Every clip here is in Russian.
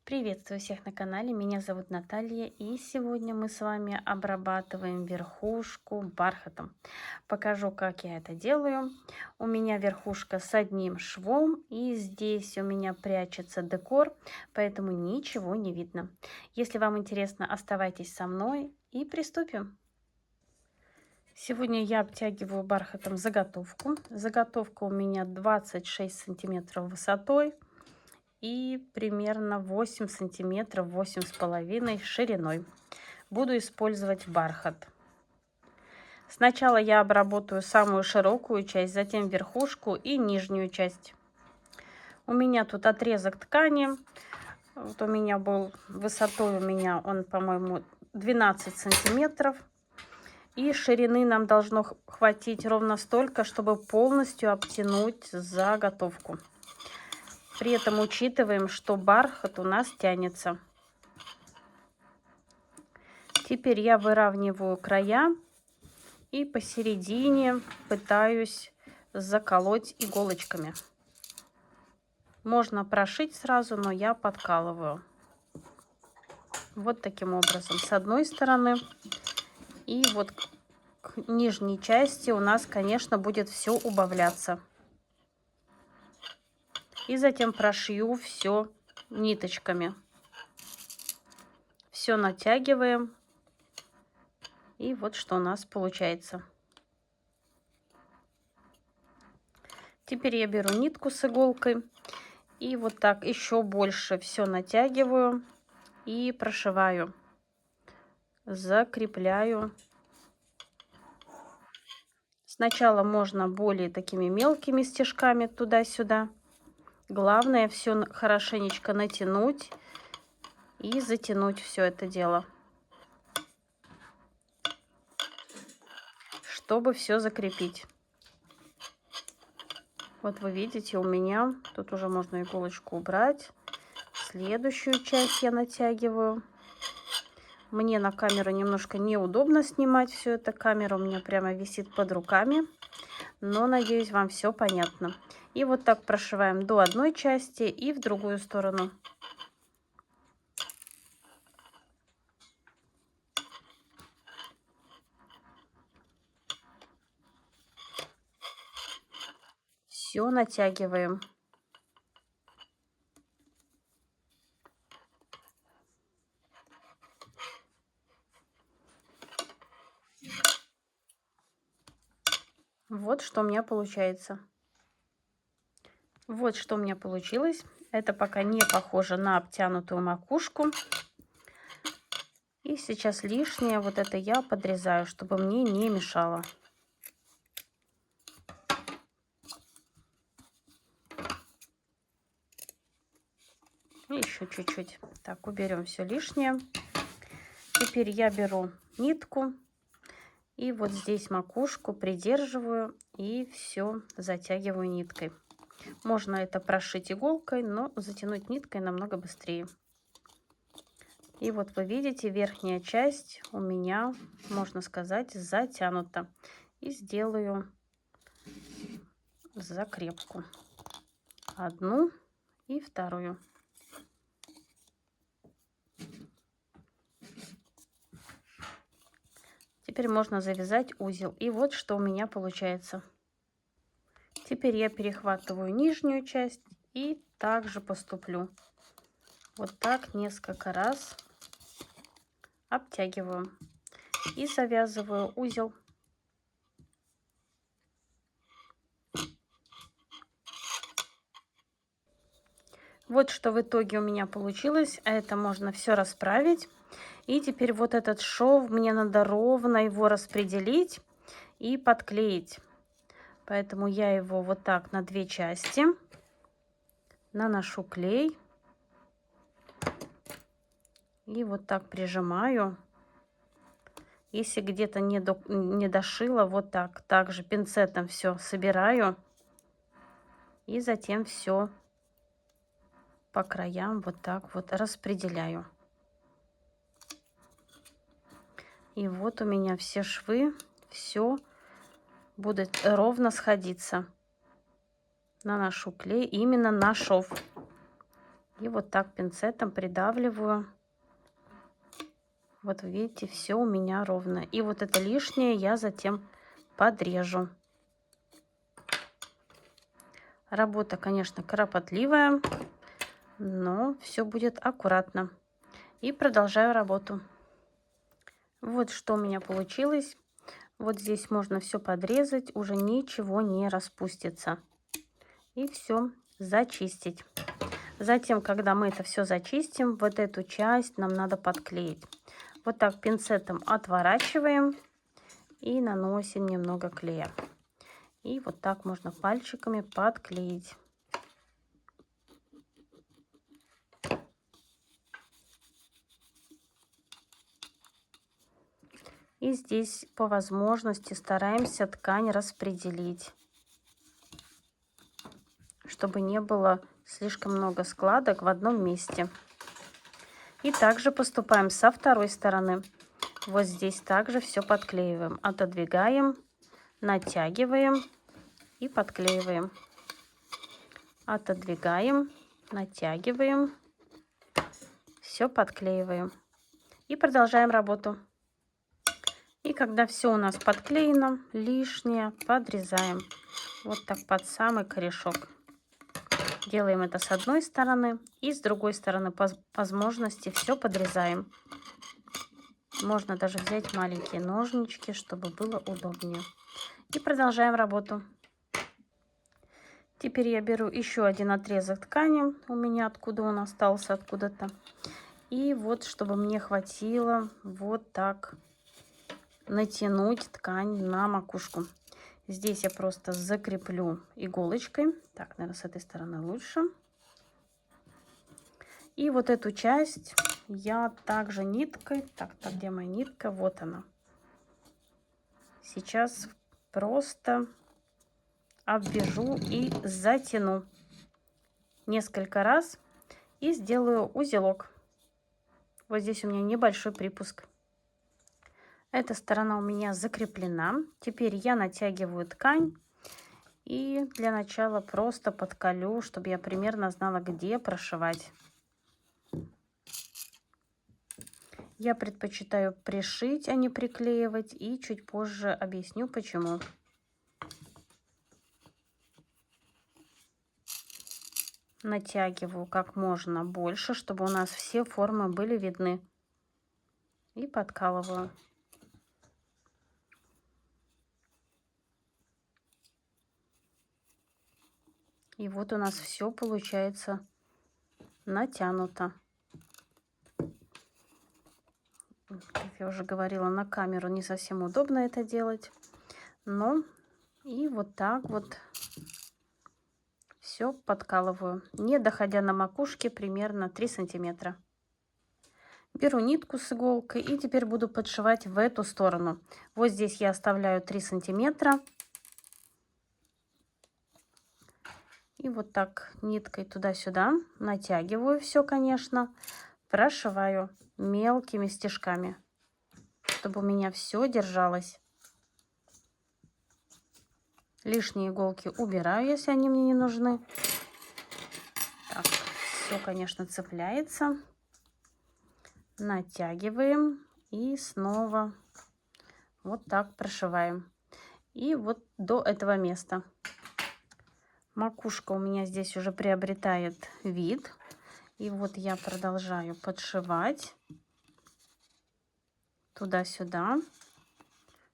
Приветствую всех на канале, меня зовут Наталья, и сегодня мы с вами обрабатываем верхушку бархатом. Покажу, как я это делаю. У меня верхушка с одним швом, и здесь у меня прячется декор, поэтому ничего не видно. Если вам интересно, оставайтесь со мной и приступим. Сегодня я обтягиваю бархатом заготовку. Заготовка у меня 26 сантиметров высотой и примерно 8 сантиметров, 8,5 шириной. Буду использовать бархат. Сначала я обработаю самую широкую часть, затем верхушку и нижнюю часть. У меня тут отрезок ткани. Вот у меня был высотой, у меня он, по-моему, 12 сантиметров. И ширины нам должно хватить ровно столько, чтобы полностью обтянуть заготовку. При этом учитываем, что бархат у нас тянется. Теперь я выравниваю края и посередине пытаюсь заколоть иголочками. Можно прошить сразу, но я подкалываю. Вот таким образом с одной стороны. И вот к нижней части у нас, конечно, будет все убавляться. И затем прошью все ниточками. Все натягиваем. И вот что у нас получается. Теперь я беру нитку с иголкой и вот так еще больше все натягиваю и прошиваю. Закрепляю. Сначала можно более такими мелкими стежками туда-сюда. Главное все хорошенечко натянуть и затянуть все это дело, чтобы все закрепить. Вот вы видите, у меня тут уже можно иголочку убрать. Следующую часть я натягиваю. Мне на камеру немножко неудобно снимать все это. Камера у меня прямо висит под руками. Но надеюсь, вам все понятно. И вот так прошиваем до одной части и в другую сторону. Все натягиваем. Вот что у меня получается. Вот что у меня получилось. Это пока не похоже на обтянутую макушку. И сейчас лишнее вот это я подрезаю, чтобы мне не мешало. И еще чуть-чуть. Так, уберем все лишнее. Теперь я беру нитку и вот здесь макушку придерживаю и все затягиваю ниткой. Можно это прошить иголкой, но затянуть ниткой намного быстрее. И вот вы видите, верхняя часть у меня, можно сказать, затянута. И сделаю закрепку. Одну и вторую. Теперь можно завязать узел. И вот что у меня получается. Теперь я перехватываю нижнюю часть и также поступлю. Вот так несколько раз обтягиваю и завязываю узел. Вот что в итоге у меня получилось. Это можно все расправить. И теперь вот этот шов мне надо ровно его распределить и подклеить. Поэтому я его вот так на две части наношу клей. И вот так прижимаю. Если где-то не дошила, вот так. Также пинцетом все собираю. И затем все по краям вот так вот распределяю. И вот у меня все швы, все будет ровно сходиться. Наношу клей именно на шов. И вот так пинцетом придавливаю. Вот видите, все у меня ровно. И вот это лишнее я затем подрежу. Работа, конечно, кропотливая, но все будет аккуратно. И продолжаю работу. Вот что у меня получилось. Вот здесь можно все подрезать, уже ничего не распустится. И все зачистить. Затем, когда мы это все зачистим, вот эту часть нам надо подклеить. Вот так пинцетом отворачиваем и наносим немного клея. И вот так можно пальчиками подклеить. И здесь по возможности стараемся ткань распределить, чтобы не было слишком много складок в одном месте. И также поступаем со второй стороны. Вот здесь также все подклеиваем. Отодвигаем, натягиваем и подклеиваем. Отодвигаем, натягиваем, все подклеиваем. И продолжаем работу. И когда все у нас подклеено, лишнее подрезаем. Вот так под самый корешок. Делаем это с одной стороны и с другой стороны по возможности все подрезаем. Можно даже взять маленькие ножнички, чтобы было удобнее. И продолжаем работу. Теперь я беру еще один отрезок ткани. У меня откуда он остался, откуда-то. И вот, чтобы мне хватило вот так натянуть ткань на макушку. Здесь я просто закреплю иголочкой. Так, наверное, с этой стороны лучше. И вот эту часть я также ниткой, так, где моя нитка? Вот она. Сейчас просто обвяжу и затяну несколько раз и сделаю узелок. Вот здесь у меня небольшой припуск. Эта сторона у меня закреплена. Теперь я натягиваю ткань и для начала просто подколю, чтобы я примерно знала, где прошивать. Я предпочитаю пришить, а не приклеивать, и чуть позже объясню, почему. Натягиваю как можно больше, чтобы у нас все формы были видны. И подкалываю. И вот у нас все получается натянуто. Как я уже говорила, на камеру не совсем удобно это делать. Но и вот так вот все подкалываю, не доходя на макушке, примерно 3 сантиметра. Беру нитку с иголкой и теперь буду подшивать в эту сторону. Вот здесь я оставляю 3 сантиметра. И вот так ниткой туда-сюда натягиваю все, конечно. Прошиваю мелкими стежками, чтобы у меня все держалось. Лишние иголки убираю, если они мне не нужны. Так, все, конечно, цепляется. Натягиваем и снова вот так прошиваем. И вот до этого места. Макушка у меня здесь уже приобретает вид. И вот я продолжаю подшивать туда-сюда.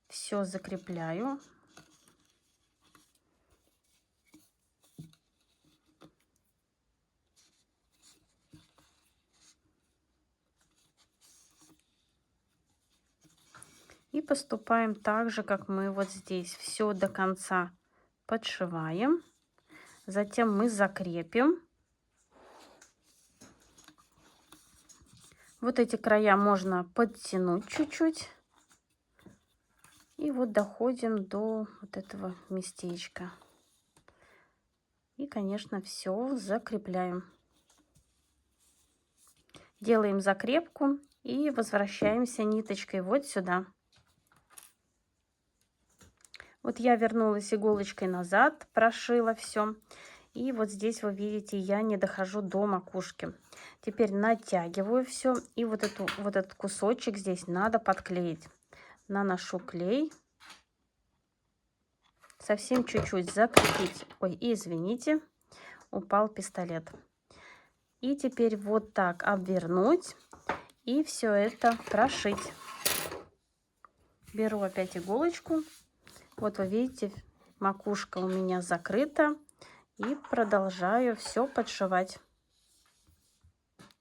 Все закрепляю. И поступаем так же, как мы вот здесь. Все до конца подшиваем. Затем мы закрепим. Вот эти края можно подтянуть чуть-чуть. И вот доходим до вот этого местечка. И, конечно, все закрепляем. Делаем закрепку и возвращаемся ниточкой вот сюда. Вот я вернулась иголочкой назад, прошила все. И вот здесь вы видите, я не дохожу до макушки. Теперь натягиваю все. И вот этот кусочек здесь надо подклеить. Наношу клей. Совсем чуть-чуть закрепить. Ой, извините, упал пистолет. И теперь вот так обвернуть и все это прошить. Беру опять иголочку. Вот вы видите, макушка у меня закрыта. И продолжаю все подшивать.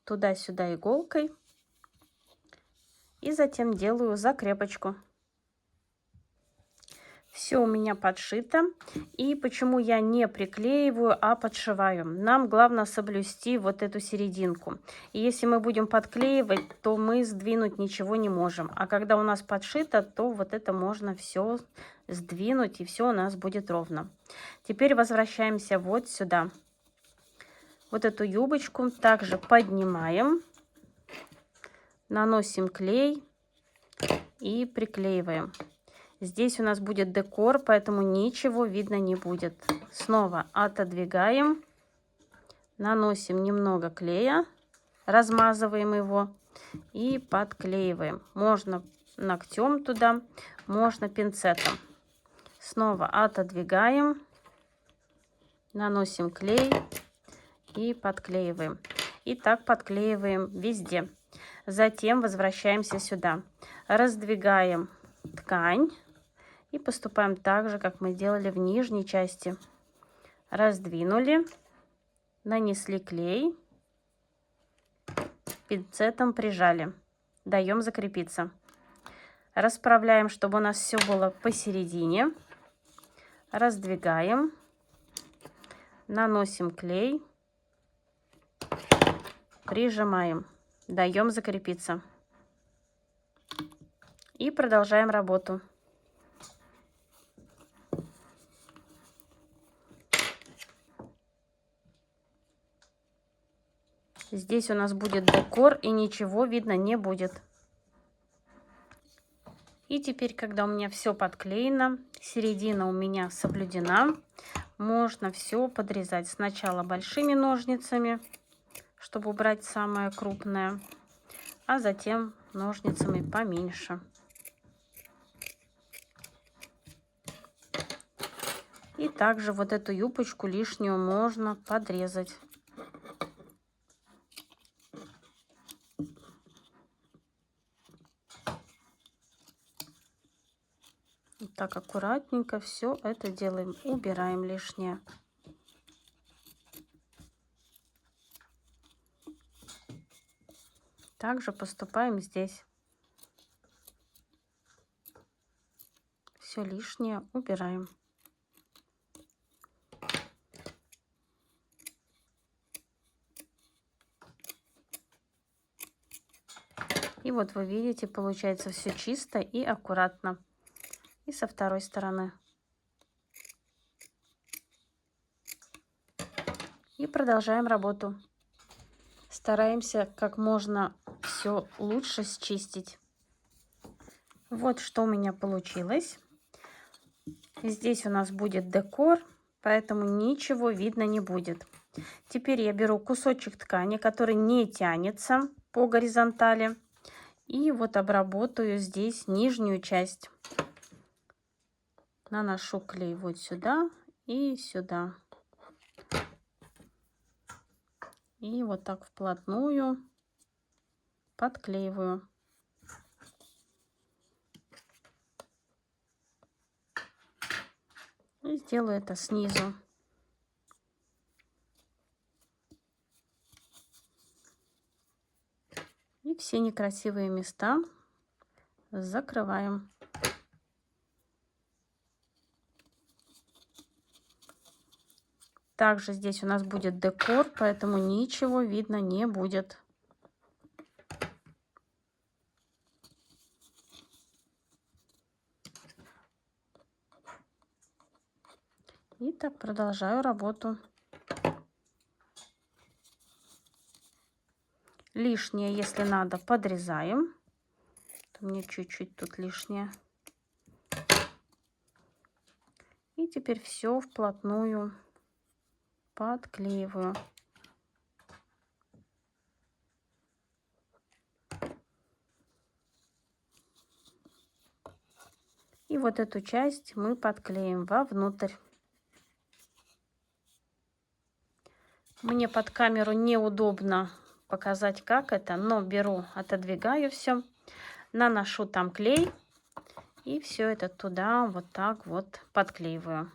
Туда-сюда иголкой. И затем делаю закрепочку. Все у меня подшито. И почему я не приклеиваю, а подшиваю? Нам главное соблюсти вот эту серединку. И если мы будем подклеивать, то мы сдвинуть ничего не можем. А когда у нас подшито, то вот это можно все сдвинуть, и все у нас будет ровно. Теперь возвращаемся вот сюда. Вот эту юбочку также поднимаем. Наносим клей и приклеиваем. Здесь у нас будет декор, поэтому ничего видно не будет. Снова отодвигаем, наносим немного клея, размазываем его и подклеиваем. Можно ногтем туда, можно пинцетом. Снова отодвигаем, наносим клей и подклеиваем. И так подклеиваем везде. Затем возвращаемся сюда. Раздвигаем ткань. И поступаем так же, как мы делали в нижней части. Раздвинули, нанесли клей, пинцетом прижали. Даем закрепиться. Расправляем, чтобы у нас все было посередине. Раздвигаем, наносим клей, прижимаем. Даем закрепиться. И продолжаем работу. Здесь у нас будет декор, и ничего видно не будет. И теперь, когда у меня все подклеено, середина у меня соблюдена, можно все подрезать. Сначала большими ножницами, чтобы убрать самое крупное, а затем ножницами поменьше. И также вот эту юбочку лишнюю можно подрезать. Так аккуратненько все это делаем, убираем лишнее. Также поступаем здесь. Все лишнее убираем. И вот вы видите, получается все чисто и аккуратно. И со второй стороны. И продолжаем работу. Стараемся как можно все лучше счистить. Вот что у меня получилось. Здесь у нас будет декор, поэтому ничего видно не будет. Теперь я беру кусочек ткани, который не тянется по горизонтали. И вот обработаю здесь нижнюю часть. Наношу клей вот сюда и сюда. И вот так вплотную подклеиваю. И сделаю это снизу. И все некрасивые места закрываем. Также здесь у нас будет декор, поэтому ничего видно не будет. И так продолжаю работу. Лишнее, если надо, подрезаем. У меня чуть-чуть тут лишнее. И теперь все вплотную подклеиваю. И вот эту часть мы подклеим вовнутрь. Мне под камеру неудобно показать, как это, но беру, отодвигаю все, наношу там клей и все это туда вот так вот подклеиваю.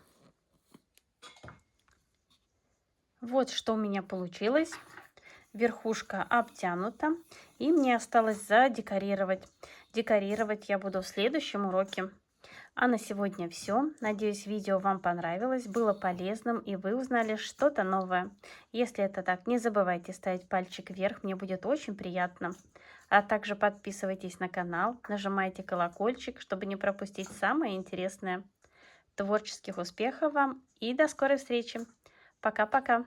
Вот что у меня получилось. Верхушка обтянута, и мне осталось задекорировать. Декорировать я буду в следующем уроке. А на сегодня все. Надеюсь, видео вам понравилось, было полезным и вы узнали что-то новое. Если это так, не забывайте ставить пальчик вверх, мне будет очень приятно. А также подписывайтесь на канал, нажимайте колокольчик, чтобы не пропустить самое интересное. Творческих успехов вам и до скорой встречи. Пока-пока.